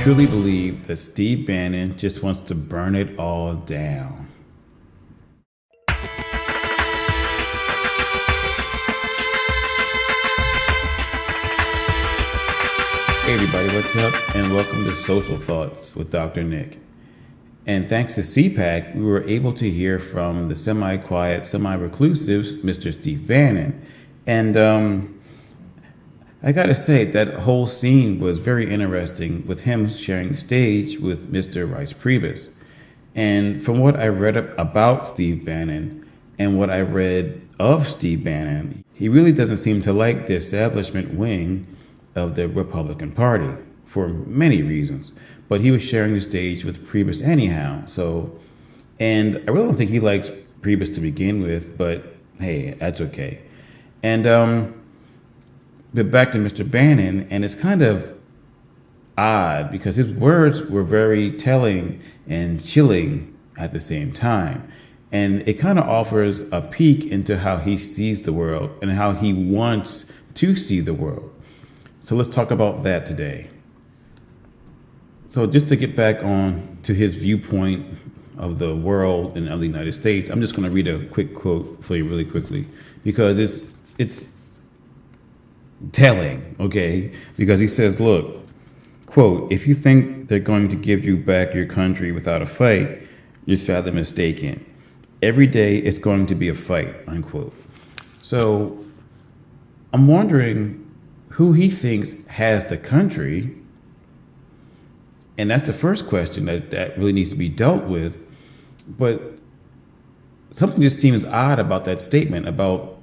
truly believe that Steve Bannon just wants to burn it all down. Hey everybody, what's up? And welcome to Social Thoughts with Dr. Nick. And thanks to CPAC, we were able to hear from the semi-quiet, semi-reclusive Mr. Steve Bannon. And I gotta say, that whole scene was very interesting with him sharing the stage with Mr. Rice Priebus. And from what I read about Steve Bannon and what I read of Steve Bannon, he really doesn't seem to like the establishment wing of the Republican Party for many reasons. But he was sharing the stage with Priebus anyhow. And I really don't think he likes Priebus to begin with, but hey, that's okay. And but back to Mr. Bannon, and it's kind of odd because his words were very telling and chilling at the same time. And it kind of offers a peek into how he sees the world and how he wants to see the world. So let's talk about that today. So just to get back on to his viewpoint of the world and of the United States, I'm just going to read a quick quote for you really quickly because it's telling, okay? Because he says, look, quote, "If you think they're going to give you back your country without a fight, you're sadly mistaken. Every day it's going to be a fight," unquote. So I'm wondering who he thinks has the country. And that's the first question that really needs to be dealt with. But something just seems odd about that statement about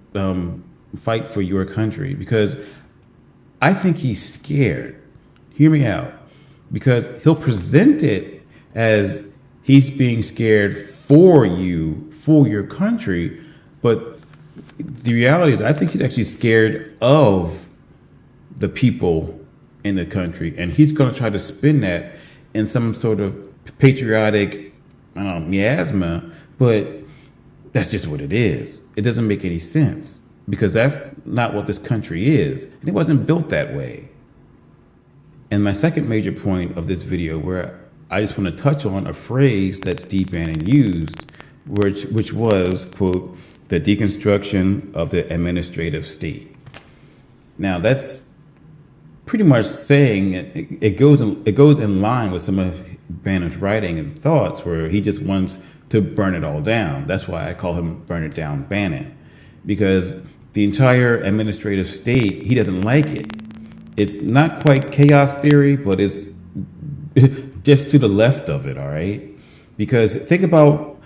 fight for your country, because I think he's scared. Hear me out. Because he'll present it as he's being scared for you, for your country. But the reality is, I think he's actually scared of the people in the country. And he's going to try to spin that in some sort of patriotic, miasma. But that's just what it is. It doesn't make any sense, because that's not what this country is. And it wasn't built that way. And my second major point of this video, where I just want to touch on a phrase that Steve Bannon used, which was, quote, "the deconstruction of the administrative state." Now that's pretty much saying it goes in line with some of Bannon's writing and thoughts, where he just wants to burn it all down. That's why I call him Burn It Down Bannon, because the entire administrative state, he doesn't like it. It's not quite chaos theory, but it's just to the left of it, all right? Because think about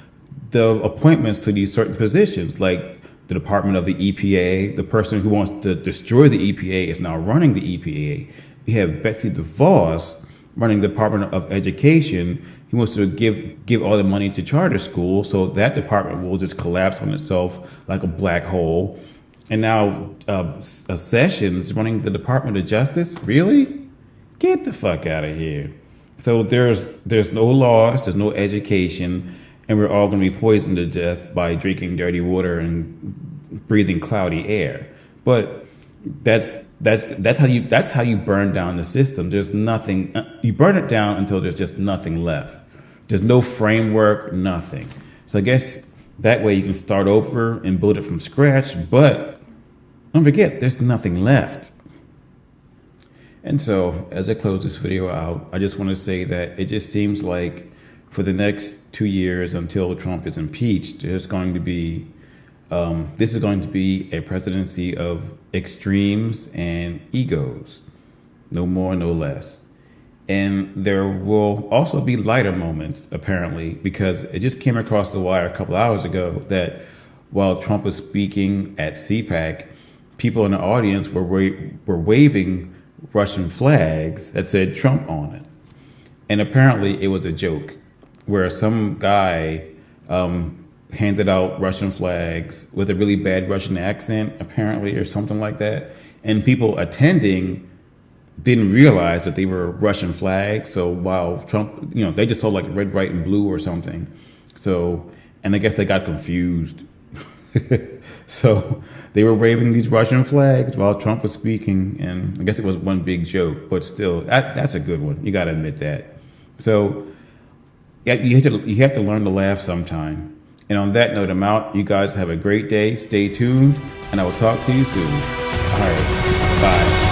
the appointments to these certain positions, like the Department of the EPA. The person who wants to destroy the EPA is now running the EPA. You have Betsy DeVos running the Department of Education. He wants to give all the money to charter schools, so that department will just collapse on itself like a black hole. And now Sessions running the Department of Justice? Really? Get the fuck out of here. So there's no laws, there's no education, and we're all going to be poisoned to death by drinking dirty water and breathing cloudy air. But that's how you burn down the system. There's nothing. You burn it down until there's just nothing left. There's no framework, nothing. So I guess that way you can start over and build it from scratch. But don't forget, there's nothing left. And so as I close this video out, I just want to say that it just seems like for the next 2 years until Trump is impeached, there's going to be, this is going to be a presidency of extremes and egos, no more, no less. And there will also be lighter moments, apparently, because it just came across the wire a couple hours ago that while Trump was speaking at CPAC, people in the audience were waving Russian flags that said Trump on it. And apparently it was a joke, where some guy handed out Russian flags with a really bad Russian accent, apparently, or something like that. And people attending didn't realize that they were Russian flags. So while Trump, they just saw like red, white, and blue or something. So, and I guess they got confused. So they were waving these Russian flags while Trump was speaking, and I guess it was one big joke, but still, that's a good one. You got to admit that. So yeah, you have to learn to laugh sometime. And on that note, I'm out. You guys have a great day. Stay tuned, and I will talk to you soon. All right, bye.